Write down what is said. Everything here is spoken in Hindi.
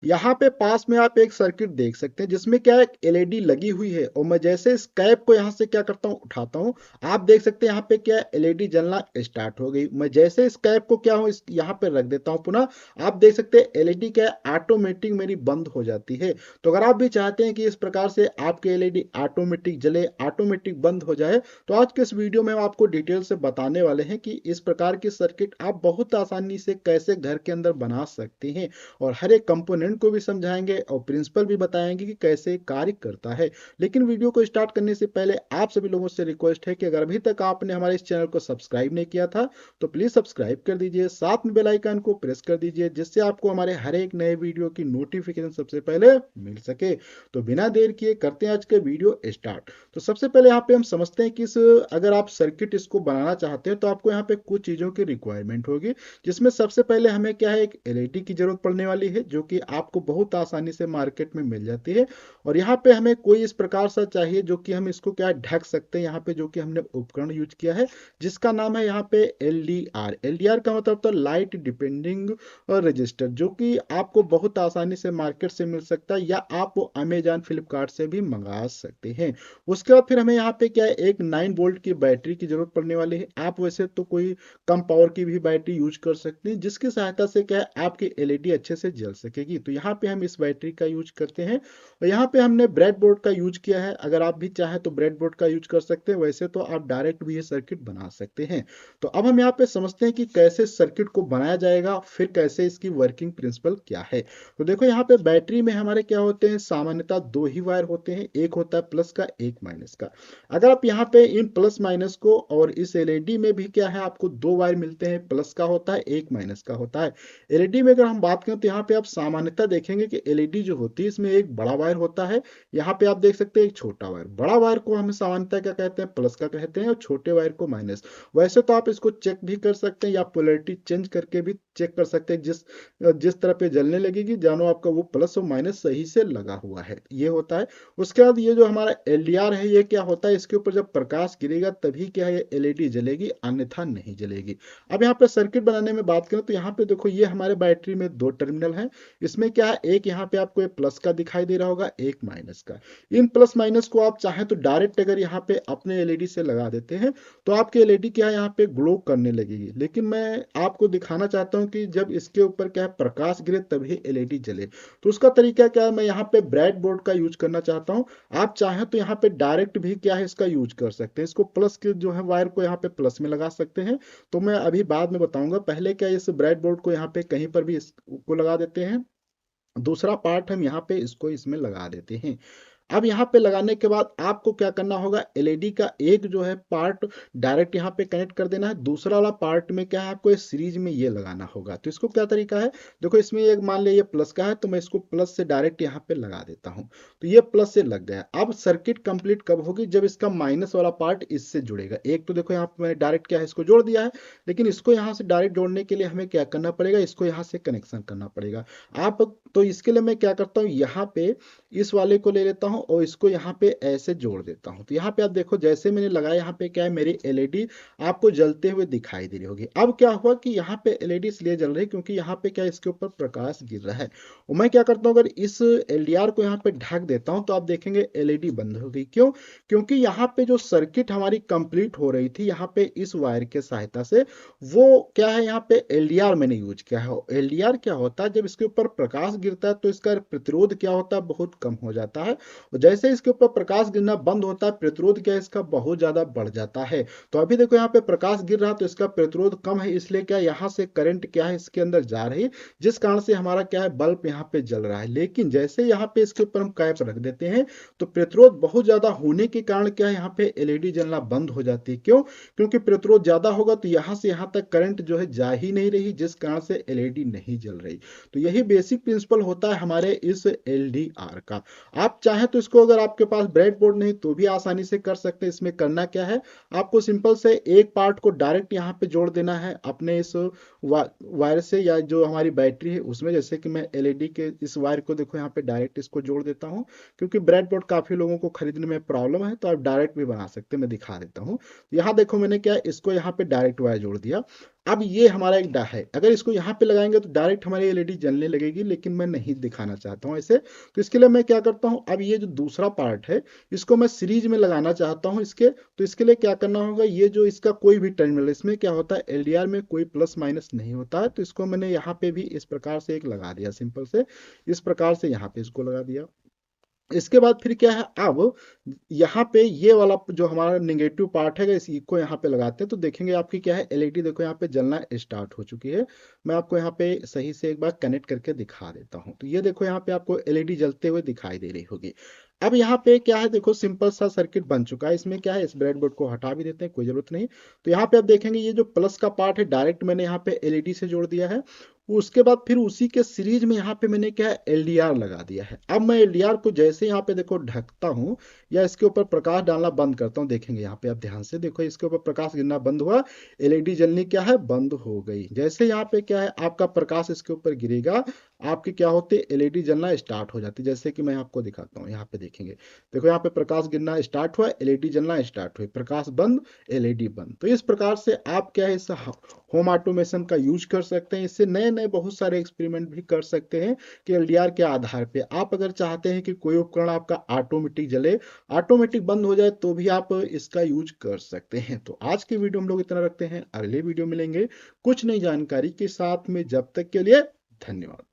यहाँ पे पास में आप एक सर्किट देख सकते हैं जिसमें क्या एक एलईडी लगी हुई है, और मैं जैसे इस कैप को यहाँ से क्या करता हूँ, उठाता हूँ, आप देख सकते हैं यहाँ पे क्या एलईडी जलना स्टार्ट हो गई। मैं जैसे इस कैप को क्या हूँ, इस यहाँ पे रख देता हूँ पुनः, आप देख सकते हैं एलईडी क्या ऑटोमेटिक मेरी बंद हो जाती है। तो अगर आप भी चाहते हैं कि इस प्रकार से आपके एलईडी ऑटोमेटिक जले, ऑटोमेटिक बंद हो जाए, तो आज के इस वीडियो में हम आपको डिटेल से बताने वाले हैं कि इस प्रकार की सर्किट आप बहुत आसानी से कैसे घर के अंदर बना सकते हैं, और हर एक कंपोनेंट को भी समझाएंगे और प्रिंसिपल भी बताएंगे कि कैसे कार्य करता है। लेकिन वीडियो को स्टार्ट करने से पहले आप सभी लोगों से रिक्वेस्ट है कि अगर अभी तक आपने हमारे इस चैनल को सब्सक्राइब नहीं किया था तो प्लीज सब्सक्राइब कर दीजिए, साथ में बेल आइकन को प्रेस कर दीजिए, जिससे आपको हमारे हर एक नए वीडियो की नोटिफिकेशन सबसे पहले मिल सके। तो बिना देर किए करते हैं आज के वीडियो स्टार्ट। तो सबसे पहले यहाँ पे हम समझते हैं कि अगर आप सर्किट इसको बनाना चाहते हैं तो आपको यहाँ पे कुछ चीजों की रिक्वायरमेंट होगी, जिसमें सबसे पहले हमें क्या है, एक एलईडी की जरूरत पड़ने वाली है जो कि आपको बहुत आसानी से मार्केट में मिल जाती है। और यहाँ पे हमें कोई इस प्रकार सा चाहिए जो कि हम इसको क्या ढक सकते हैं, यहाँ पे जो कि हमने उपकरण यूज किया है जिसका नाम है यहाँ पे एलडीआर। एलडीआर का मतलब तो लाइट डिपेंडिंग रजिस्टर, जो कि आपको बहुत आसानी से मार्केट से मिल सकता है, या आप वो अमेजॉन फ्लिपकार्ट से भी मंगा सकते हैं। उसके बाद फिर हमें यहाँ पे क्या है, एक 9 वोल्ट की बैटरी की जरूरत पड़ने वाली है। आप वैसे तो कोई कम पावर की भी बैटरी यूज कर सकते हैं, जिसकी सहायता से क्या है आपकी एलईडी अच्छे से जल सकेगी। तो यहाँ पे हम इस बैटरी का यूज करते हैं, और यहाँ पे हमने ब्रेड बोर्ड का यूज किया है। अगर आप भी चाहें तो ब्रेड बोर्ड का यूज कर सकते हैं, वैसे तो आप डायरेक्ट भी ये सर्किट बना सकते हैं। तो अब हम यहाँ पे समझते हैं कि कैसे सर्किट को बनाया जाएगा, फिर कैसे इसकी वर्किंग प्रिंसिपल क्या है। तो देखो यहाँ पे बैटरी में हमारे क्या होते हैं, सामान्यतः दो ही वायर होते हैं, एक होता है प्लस का, एक माइनस का। अगर आप यहाँ पे इन प्लस माइनस को, और इस एलईडी में भी क्या है आपको दो वायर मिलते हैं, प्लस का होता है, एक माइनस का होता है। एलईडी में अगर हम बात करें तो यहाँ पे आप सामान्यतः देखेंगे कि एलईडी जो होती है इसमें एक बड़ा वायर होता है, यहाँ पे आप देख सकते हैं एक छोटा वायर। बड़ा वायर को हम सामान्यतः क्या कहते हैं, प्लस का कहते हैं, और छोटे वायर को माइनस। वैसे तो आप इसको चेक भी कर सकते हैं या पोलैरिटी चेंज करके भी चेक कर सकते हैं, जिस जिस तरह पे जलने लगेगी जानो आपका वो प्लस और माइनस सही से लगा हुआ है, ये होता है। उसके बाद ये जो हमारा एलडीआर है, ये क्या होता है, इसके ऊपर जब प्रकाश गिरेगा तभी क्या है एलईडी जलेगी, अन्यथा नहीं जलेगी। अब यहाँ पे सर्किट बनाने में बात करें तो यहाँ पे देखो ये हमारे बैटरी में दो टर्मिनल है। इसमें क्या है, एक यहाँ पे आपको एक प्लस का दिखाई दे रहा होगा, एक माइनस का। इन प्लस माइनस को आप चाहें तो डायरेक्ट अगर यहाँ पे अपने एलईडी से लगा देते हैं तो आपकी एलईडी क्या है यहाँ पे ग्लो करने लगेगी। लेकिन मैं आपको दिखाना चाहता हूँ कि जब इसके ऊपर क्या है प्रकाश गिरे तभी एलईडी जले। तो उसका तरीका क्या है, मैं यहाँ पे ब्रेड बोर्ड का यूज करना चाहता हूँ। आप चाहें तो यहाँ पे डायरेक्ट भी क्या है इसका यूज कर सकते हैं, इसको प्लस के जो है वायर को यहाँ पे प्लस में लगा सकते हैं। तो मैं अभी बाद में बताऊंगा, पहले क्या इस ब्रेड बोर्ड को यहाँ पे कहीं पर भी इसको लगा देते हैं, दूसरा पार्ट हम यहाँ पे इसको इसमें लगा देते हैं। अब यहाँ पे लगाने के बाद आपको क्या करना होगा, एलईडी का एक जो है पार्ट डायरेक्ट यहाँ पे कनेक्ट कर देना है, दूसरा वाला पार्ट में क्या है आपको इस सीरीज में ये लगाना होगा। तो इसको क्या तरीका है, देखो इसमें एक मान लिया ये प्लस का है तो मैं इसको प्लस से डायरेक्ट यहाँ पे लगा देता हूँ। तो ये प्लस से लग गया। अब सर्किट कंप्लीट कब होगी, जब इसका माइनस वाला पार्ट इससे जुड़ेगा। एक तो देखो यहाँ पे मैंने डायरेक्ट क्या है इसको जोड़ दिया है, लेकिन इसको यहाँ से डायरेक्ट जोड़ने के लिए हमें क्या करना पड़ेगा, इसको यहाँ से कनेक्शन करना पड़ेगा। आप तो इसके लिए मैं क्या करता हूँ, यहाँ पे इस वाले को ले लेता हूँ और इसको यहाँ पे ऐसे जोड़ देता हूँ। तो यहाँ पे आप देखो जैसे मैंने लगाया, यहाँ पे क्या है मेरी एलईडी आपको जलते हुए दिखाई दे रही होगी। अब क्या हुआ कि यहाँ पे एलईडी इसलिए जल रही है क्योंकि यहाँ पे क्या है इसके ऊपर प्रकाश गिर रहा है। और मैं क्या करता हूँ, अगर इस एलडीआर को यहाँ पे ढक देता हूँ तो आप देखेंगे एलईडी बंद हो गई। क्यों, क्योंकि यहाँ पे जो सर्किट हमारी कंप्लीट हो रही थी यहाँ पे इस वायर के सहायता से, वो क्या है यहाँ पे एलडीआर मैंने यूज किया है। एलडीआर क्या होता है, जब इसके ऊपर प्रकाश गिरता है तो इसका प्रतिरोध क्या होता है, बहुत कम हो जाता है। और जैसे इसके ऊपर प्रकाश गिरना बंद होता है, प्रतिरोध क्या है इसका बहुत ज्यादा बढ़ जाता है। तो अभी देखो यहाँ पे प्रकाश गिर रहा है तो इसका प्रतिरोध कम है, इसलिए क्या यहाँ से करंट क्या है इसके अंदर जा रही है, जिस कारण से हमारा क्या है बल्ब यहाँ पे जल रहा है। लेकिन जैसे यहाँ पे इसके ऊपर हम कैप रख देते हैं तो प्रतिरोध बहुत ज्यादा होने के कारण क्या है यहाँ पे एलईडी जलना बंद हो जाती है। क्यों, क्योंकि प्रतिरोध ज्यादा होगा तो यहाँ से यहाँ तक करंट जो है जा ही नहीं रही, जिस कारण से एलईडी नहीं जल रही। तो यही बेसिक प्रिंसिपल होता है हमारे इस एलडीआर का। आप चाहें तो इसको, अगर आपके पास ब्रेड बोर्ड नहीं तो भी आसानी से कर सकते हैं। इसमें करना क्या है, आपको सिंपल से एक पार्ट को डायरेक्ट यहाँ पे जोड़ देना है अपने इस वायर से, या जो हमारी बैटरी है उसमें। जैसे कि मैं एलईडी के इस वायर को देखो यहाँ पे डायरेक्ट इसको जोड़ देता हूँ, क्योंकि ब्रेड बोर्ड काफी लोगों को खरीदने में प्रॉब्लम है, तो आप डायरेक्ट भी बना सकते हैं। मैं दिखा देता हूँ, यहाँ देखो मैंने क्या इसको यहाँ पे डायरेक्ट वायर जोड़ दिया। अब ये हमारा एक डा है, अगर इसको यहाँ पे लगाएंगे तो डायरेक्ट हमारी एलईडी जलने लगेगी, लेकिन मैं नहीं दिखाना चाहता हूँ ऐसे। तो इसके लिए मैं क्या करता हूँ, अब ये जो दूसरा पार्ट है इसको मैं सीरीज में लगाना चाहता हूँ इसके। तो इसके लिए क्या करना होगा, ये जो इसका कोई भी टर्मिनल, इसमें क्या होता है एलडीआर में कोई प्लस माइनस नहीं होता है, तो इसको मैंने यहाँ पे भी इस प्रकार से एक लगा दिया, सिंपल से इस प्रकार से यहाँ पे इसको लगा दिया। इसके बाद फिर क्या है, अब यहाँ पे ये वाला जो हमारा नेगेटिव पार्ट है इसी को यहाँ पे लगाते हैं, तो देखेंगे आपकी क्या है एलईडी, देखो यहाँ पे जलना स्टार्ट हो चुकी है। मैं आपको यहाँ पे सही से एक बार कनेक्ट करके दिखा देता हूँ, तो ये देखो यहाँ पे आपको एलईडी जलते हुए दिखाई दे रही होगी। अब यहाँ पे क्या है, देखो सिंपल सा सर्किट बन चुका है। इसमें क्या है, इस ब्रेडबोर्ड को हटा भी देते हैं, कोई जरूरत नहीं। तो यहाँ पे आप देखेंगे ये जो प्लस का पार्ट है डायरेक्ट मैंने यहाँ पे एलईडी से जोड़ दिया है। उसके बाद फिर उसी के सीरीज में यहाँ पे मैंने क्या है एलडीआर लगा दिया है। अब मैं एलडीआर को जैसे यहाँ पे देखो ढकता हूँ या इसके ऊपर प्रकाश डालना बंद करता हूँ, देखेंगे यहाँ पे आप ध्यान से देखो इसके ऊपर प्रकाश गिरना बंद हुआ, एलईडी जलनी क्या है बंद हो गई। जैसे यहाँ पे क्या है आपका प्रकाश इसके ऊपर गिरेगा, आपकी क्या होती है एलईडी जलना स्टार्ट हो जाती है। जैसे कि मैं आपको दिखाता हूँ, यहाँ पे देखेंगे, देखो यहाँ पे प्रकाश गिरना स्टार्ट हुआ, एलईडी जलना स्टार्ट हुई, प्रकाश बंद, एलईडी बंद। तो इस प्रकार से आप क्या है इस होम ऑटोमेशन का यूज कर सकते हैं। इससे नए नए बहुत सारे एक्सपेरिमेंट भी कर सकते हैं कि एलडीआर के आधार पे आप अगर चाहते हैं कि कोई उपकरण आपका ऑटोमेटिक जले, ऑटोमेटिक बंद हो जाए, तो भी आप इसका यूज कर सकते हैं। तो आज की वीडियो हम लोग इतना रखते हैं, अगले वीडियो मिलेंगे कुछ नई जानकारी के साथ में, जब तक के लिए धन्यवाद।